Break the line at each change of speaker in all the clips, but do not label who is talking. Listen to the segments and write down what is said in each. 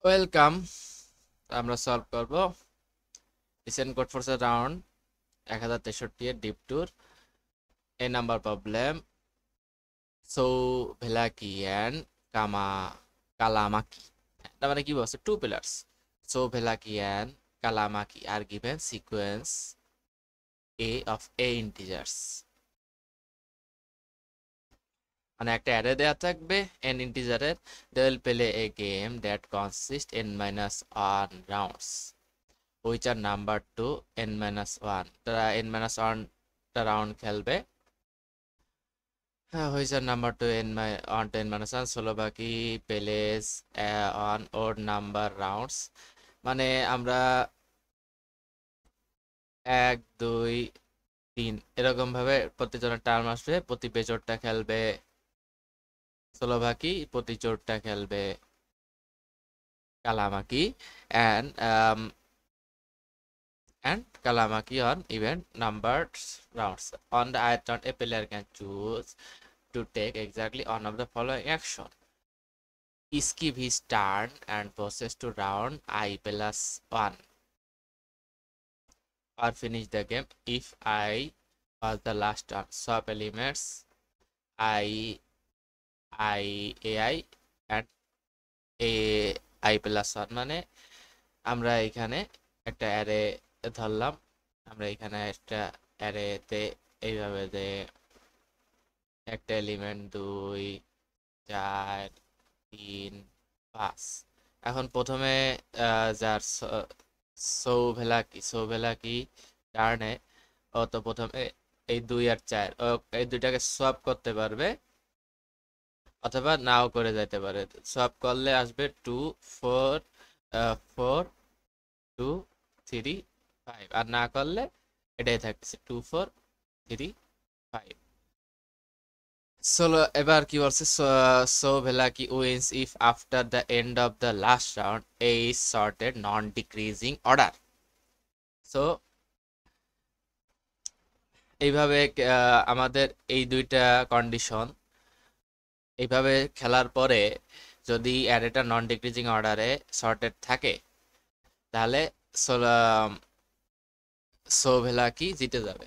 Welcome. আমরা solve করব recent code ফোর্সের রাউন্ড 1063 এর div two A number problem. So Souvlaki and Kalamaki, তার মানে কি বলছে, two players. So Souvlaki and Kalamaki are given sequence a of a integers. মানে একটা অ্যারে দেয়া থাকবে এন ইন্টিজারের। They will play a game that consist n minus 1 rounds which are number to n minus 1। তারা n minus 1 টা round খেলবে। হ্যাঁ, which are number to n to n minus 1 Souvlaki plays on odd number rounds. মানে আমরা 1 2 3 এরকম ভাবে প্রতিজনের term আসবে। প্রতি পেজরটা খেলবে স্লোভাকি, প্রতি চোরটা খেলবে Kalamaki. And Kalamaki on event numbered rounds. On the eye turn, a player can choose to take exactly one of the following action: skip his turn and process to round I plus 1, or finish the game if I was the last turn. Swap elements I and I plus 1। মানে আমরা এখানে একটা array ধরলাম। আমরা এখানে একটা অ্যারেতে এইভাবে যে একটা এলিমেন্ট 2 4 3 5। এখন প্রথমে যার সৌভেলাকি টার্নে, ও তো প্রথমে এই 2 আর 4 এই দুইটাকে সোয়াপ করতে পারবে অথবা নাও করে যেতে পারে। সোয়াপ করলে আসবে 2 4 2 3 5, আর না করলে এটাই থাকছে 2 4 3 5। এবার কি বলছে, so Souvlaki wins if after the end of the last round a is sorted non decreasing order. So এইভাবে আমাদের এই দুইটা কন্ডিশন এইভাবে খেলার পরে যদি অ্যারেটা নন ডিক্রিজিং অর্ডারে সর্টেড থাকে তাহলে সো ভেলাকি জিতে যাবে।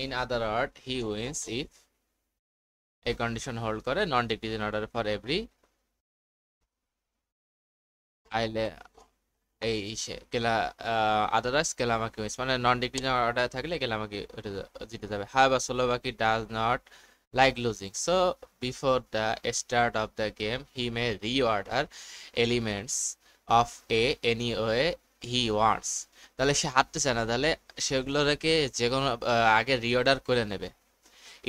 In other word, he wins if এই কন্ডিশন হোল্ড করে non decreasing order for every আইলে এই সে কেলা আদারওয়াইজ কেলামাকি উইন্স। মানে নন ডিক্রিজিং অর্ডার থাকলে কেলামাকি জিতে যাবে। However Souvlaki does not like losing, so before the start of the game he may reorder elements of a any way he wants. তাহলে সে হারতে চায় না, তাহলে সেগুলো রেখে যে কোনো আগে রিঅর্ডার করে নেবে।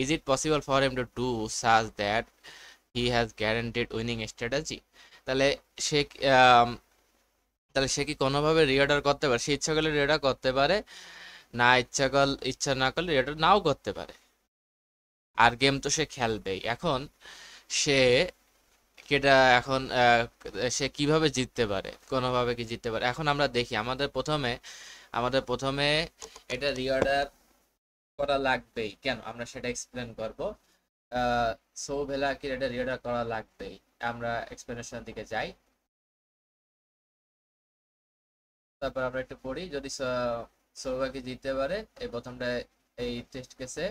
Is it possible for him to do such that he has guaranteed winning strategy. তাহলে সে আম, তাহলে সে কি কোনোভাবে রিঅর্ডার করতে পারে? সে ইচ্ছা করলে রিঅর্ডার করতে পারে, না ইচ্ছা না করলে রিঅর্ডার নাও করতে পারে। আর গেম তো সে খেলবেই। এখন সে কেটা এখন সে কিভাবে জিততে পারে? কোনোভাবে কি জিততে পারে? এখন আমরা দেখি, আমাদের প্রথমে এটা রিঅর্ডার করা লাগবেই। কেন আমরা সেটা এক্সপ্লেন করব। সো ভেলাকির এটা রিঅর্ডার করা লাগবেই। আমরা এক্সপ্লেনেশনের দিকে যাই, তারপর আমরা একটু পড়ি। যদি সৌভাগ্য জিততে পারে এই প্রথমটা, এই টেস্ট কেসে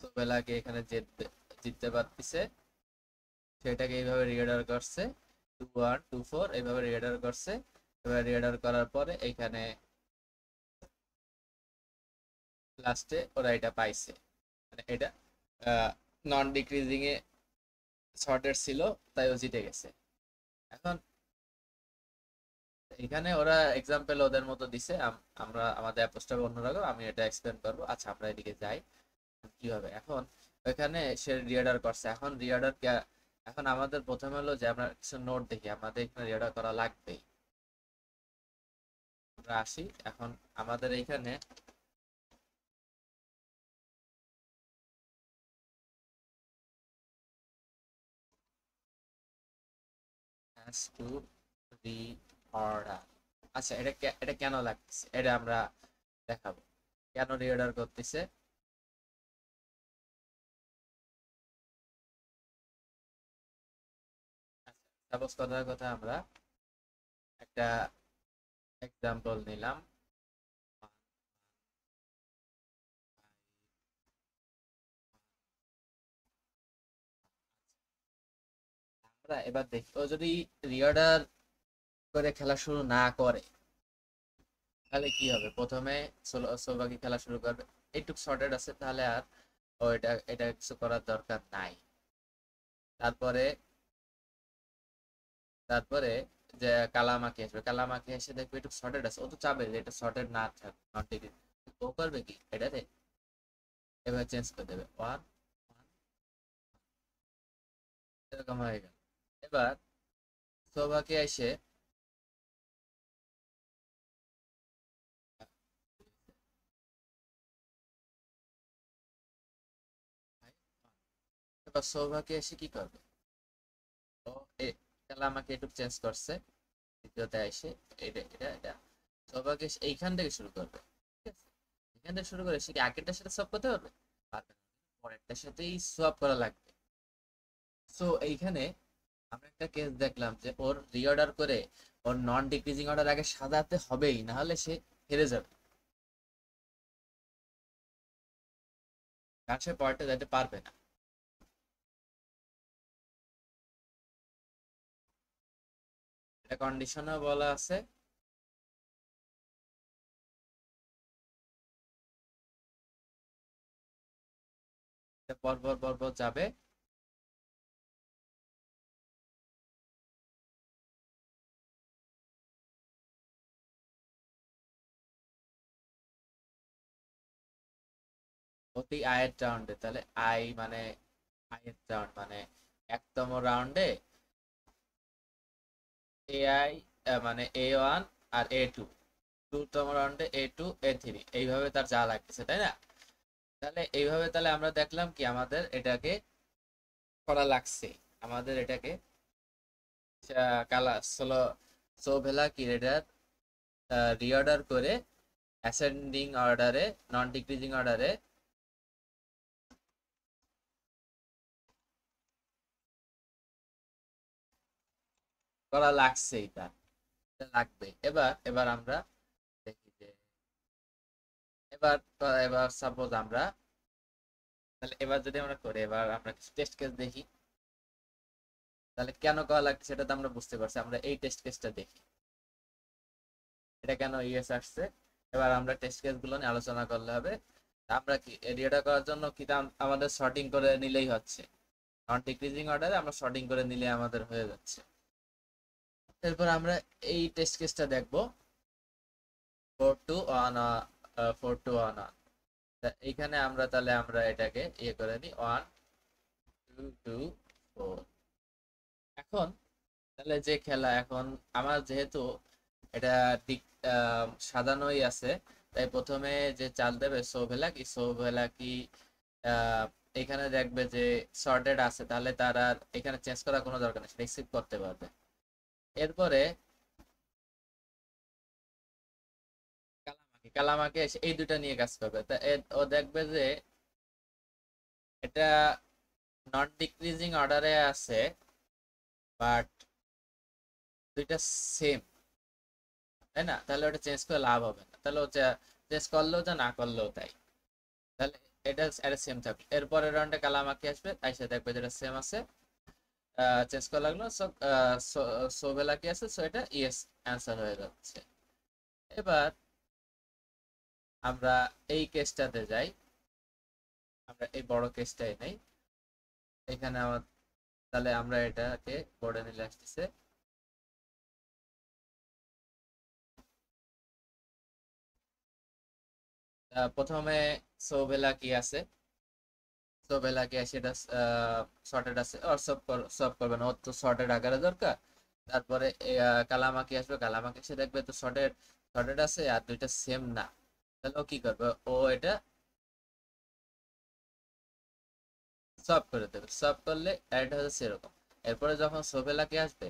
সৌভাগ্য এখানে জিততে পারতেছে, সেটাকে এইভাবে রিঅর্ডার করছে 2 1 2 4 এইভাবে রিঅর্ডার করছে। এবার রিঅর্ডার করার পরে এইখানে লাস্টে ওরা এটা পাইছে, মানে এটা নন ডিক্রিজিং এ শর্টের ছিল, তাই ও জিতে গেছে। এখন এখানে ওরা এক্সাম্পল ওদের মতো দিছে, আমরা আমাদের অ্যাপ্রোচটা অন্যরকম। আমি এটা এক্সপ্লেন করবো। আচ্ছা, আমরা এদিকে যাই কি হবে। এখন ওখানে সে রিঅর্ডার করছে। এখন আমাদের প্রথমে হলো যে আমরা কিছু নোট দেখি, আমাদের এখানে রিঅর্ডার করা লাগবেই। আমরা আসি এখন আমাদের এইখানে has to reorder। আচ্ছা, এটা কেন লাগতেছে এটা আমরা দেখাবো। কেন রিঅর্ডার করতেছে? সাপোজ কথার কথা আমরা একটা এক্সাম্পল নিলাম। আমরা এবার দেখি ও যদি রিঅর্ডার করে খেলা শুরু না করে তাহলে কি হবে। প্রথমে সোলবাকি খেলা শুরু করবে, এইটুক শর্টেড আছে, তাহলে আর ও এটা এটা কিছু করার দরকার নাই। তারপরে তারপরে যে কালামাকে আসবে, কালামাকে এসে দেখবে একটু শর্টেড আছে, ও তো চাবে যে এটা শর্টেড না থাক, নট ডিগ্রি। ও করবে কি, এটাতে এবার চেঞ্জ করে দেবে ওয়ান, এরকম হয়ে গেল। এবার সোবাকে এসে এবার সৌভাগ্য এসে কি করবে, ও তাহলে আমাকে একটু চেঞ্জ করছে, দ্বিতীয়তে এসে এটা এটা এটা সৌভাগ্য এসে এইখান থেকে শুরু করবে। ঠিক আছে, এখান থেকে শুরু করে সে কি আগেরটার সাথে সব করতে পারবে? পারবে না, পরেরটার সাথেই সোয়াপ করা লাগবে। সো এইখানে আমরা একটা কেস দেখলাম যে ওর রিঅর্ডার করে ওর নন ডিক্রিজিং অর্ডার আগে সাজাতে হবেই, না হলে সে হেরে যাবে, কারণ সে পরেরটা যেতে পারবে না। এটা কন্ডিশনও বলা আছে। পরপর পরপর যাবে। প্রতি আয়ের রাউন্ডে, তাহলে আই মানে আয়ের রাউন্ড মানে একতম রাউন্ডে এআই মানে A1 আর A2, টুতম রাউন্ডে A2 A3, এইভাবে তার যা লাগতেছে, তাই না? তাহলে এইভাবে তাহলে আমরা দেখলাম কি আমাদের এটাকে করা লাগছে, আমাদের এটাকে কালা সোলো সোভেলা কিরেডার রিঅর্ডার করে অ্যাসেন্ডিং অর্ডারে, নন ডিক্রিজিং অর্ডারে করা লাগছে, এটা লাগবে। এবার এবার আমরা দেখি যে এবার এবার সাপোজ আমরা, তাহলে এবার যদি আমরা করি, এবার আমরা কিছু টেস্ট কেস দেখি, তাহলে কেন করা লাগছে সেটা তো আমরা বুঝতে পারছি। আমরা এই টেস্ট কেসটা দেখি, এটা কেন ইএস আসছে। এবার আমরা টেস্ট কেস গুলো নিয়ে আলোচনা করলে হবে। আমরা কি এরিয়াটা করার জন্য কি আমাদের সর্টিং করে নিলেই হচ্ছে, নন ডিক্রিজিং অর্ডারে আমরা সর্টিং করে নিলে আমাদের হয়ে যাচ্ছে। এরপর আমরা এই টেস্ট কেসটা দেখবো, 4 to 1 4 to 1 এইখানে আমরা তাহলে আমরা এটাকে ইয়ে করে নিই 1 2 2 4। এখন তাহলে যে খেলা এখন আমার যেহেতু এটা দিক সাজানোই আছে, তাই প্রথমে যে চাল দেবে সোভেলা কি আহ, এখানে দেখবে যে সর্টেড আছে, তাহলে তার আর এখানে চেঞ্জ করার কোনো দরকার নেই, রিসিভ করতে পারবে। এরপরে কালামাকে এসে এই দুটা নিয়ে কাজ করবে, তা ও দেখবে যে এটা নন ডিক্রিজিং অর্ডারে আছে, বাট দুইটা সেম, তাই না? তাহলে ওটা চেঞ্জ করে লাভ হবে না, তাহলে ও চেঞ্জ করলেও যা, না করলেও তাই। তাহলে এটা এটা সেম থাকবে। এরপরের রাউন্ডে কালামাকি আসবে, তাই সে দেখবে যেটা সেম আছে, চেঞ্জ করা লাগলো। সো সোবেলা কি আছে, সো এটা ইয়েস অ্যান্সার হয়ে যাচ্ছে। এবার আমরা এই কেসটাতে যাই, আমরা এই বড় কেসটাই নেই। এখানে আমার তাহলে আমরা এটাকে বোর্ডে নিলে আসতেছে। প্রথমে সোবেলা কি আছে, সোবেলা কি আছে, এটা শর্টেড আছে, আর সব করবে না, ওর তো শর্টেড আকারে দরকার। তারপরে কালামাকি আসবে, কালামাকি এসে দেখবে তো শর্টেড শর্টেড আছে আর দুইটা সেম না, তাহলে ও কি করবে, ও এটা সব করে দেবে। সব করলে এটা হচ্ছে সেরকম। এরপরে যখন সোবেলাকে আসবে,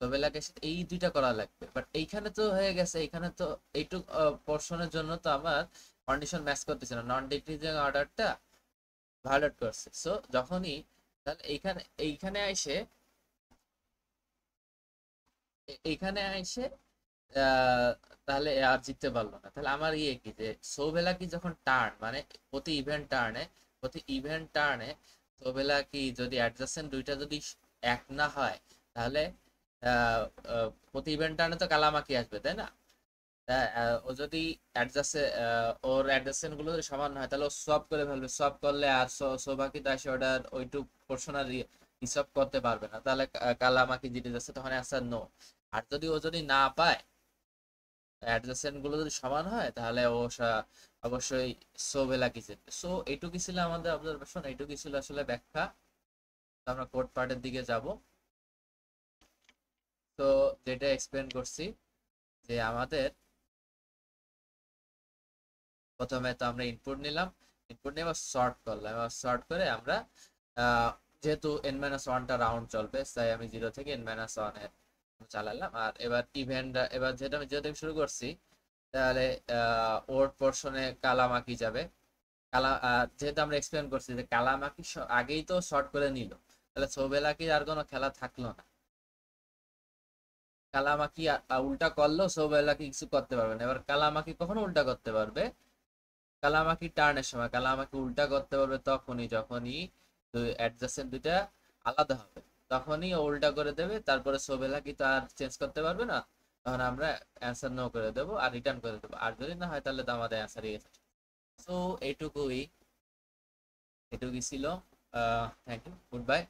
সোবেলাকে এসে এই দুইটা করা লাগবে, বাট এইখানে তো হয়ে গেছে, এইখানে তো এইটুক পোর্শনের জন্য তো আমার কন্ডিশন ম্যাচ করতেছে না, নন ডিক্রিজিং অর্ডারটা ভায়োলেট করছে। সো যখনই তাহলে এইখানে এইখানে এসে এইখানে এসে আহ, তাহলে আর জিততে পারলো না। তাহলে আমার ইয়ে কি যে সোবেলা কি যখন টার্ন মানে প্রতি ইভেন্ট টার্নে সোবেলা কি যদি অ্যাডজাসেন্ট দুইটা যদি এক না হয়, তাহলে আহ, প্রতি ইভেন্ট টার্নে তো কালামাকি আসবে, তাই না? ও যদি ওর অ্যাডজাসেন্ট গুলো যদি সমান হয়, তাহলে ও সোয়াপ করে ফেলবে। সোয়াপ করলে আর সোবাকি তো আসে ওটার ওইটুক পোর্শন আর রিসলভ করতে পারবে না, তাহলে কালামাকি জিতে যাচ্ছে, তখন অ্যান্সার নো। আর যদি ও যদি না পায়, অ্যাডজাসেন্ট গুলো যদি সমান হয়, তাহলে অবশ্যই সোবেলাকি জিতবে। সো এইটুকুই ছিল আমাদের অবজারভেশন, এইটুকুই ছিল আসলে ব্যাখ্যা। তো আমরা কোড পার্টের দিকে যাব। তো যেটা এক্সপ্লেন করছি যে আমাদের প্রথমে তো আমরা ইনপুট নিলাম, ইনপুট নিয়ে আবার সর্ট করলাম, এবার সর্ট করে আমরা আহ, যেহেতু n মাইনাস ওয়ানটা রাউন্ড চলবে, তাই আমি 0 থেকে n মাইনাস ওয়ান এর চালালাম। আর এবার ইভেন্ট, এবার যেটা আমি 0 থেকে শুরু করছি, তাহলে ওর পোর্শনে কালামাকি যাবে। যেহেতু আমরা এক্সপ্লেন করছি যে কালামাকি আগেই তো শর্ট করে নিল, তাহলে সোবেলাকি আর কোনো খেলা থাকলো না। কালামাকি উল্টা করলো, সোবেলাকি কিছু করতে পারবে না। এবার কালামাকি কখনো উল্টা করতে পারবে? কালামাকি টার্নের সময় কালামাকি উল্টা করতে পারবে তখনই যখনই অ্যাডজাসেন্ট দুইটা আলাদা হবে, তখনই ও উল্টা করে দেবে। তারপরে সোবেলাকি তো আর চেঞ্জ করতে পারবে না, তখন আমরা অ্যান্সার নো করে দেবো আর রিটার্ন করে দেবো। আর যদি না হয়, তাহলে তো আমাদের অ্যান্সারই গেছে। সো এইটুকুই ছিল। Thank you, good bye.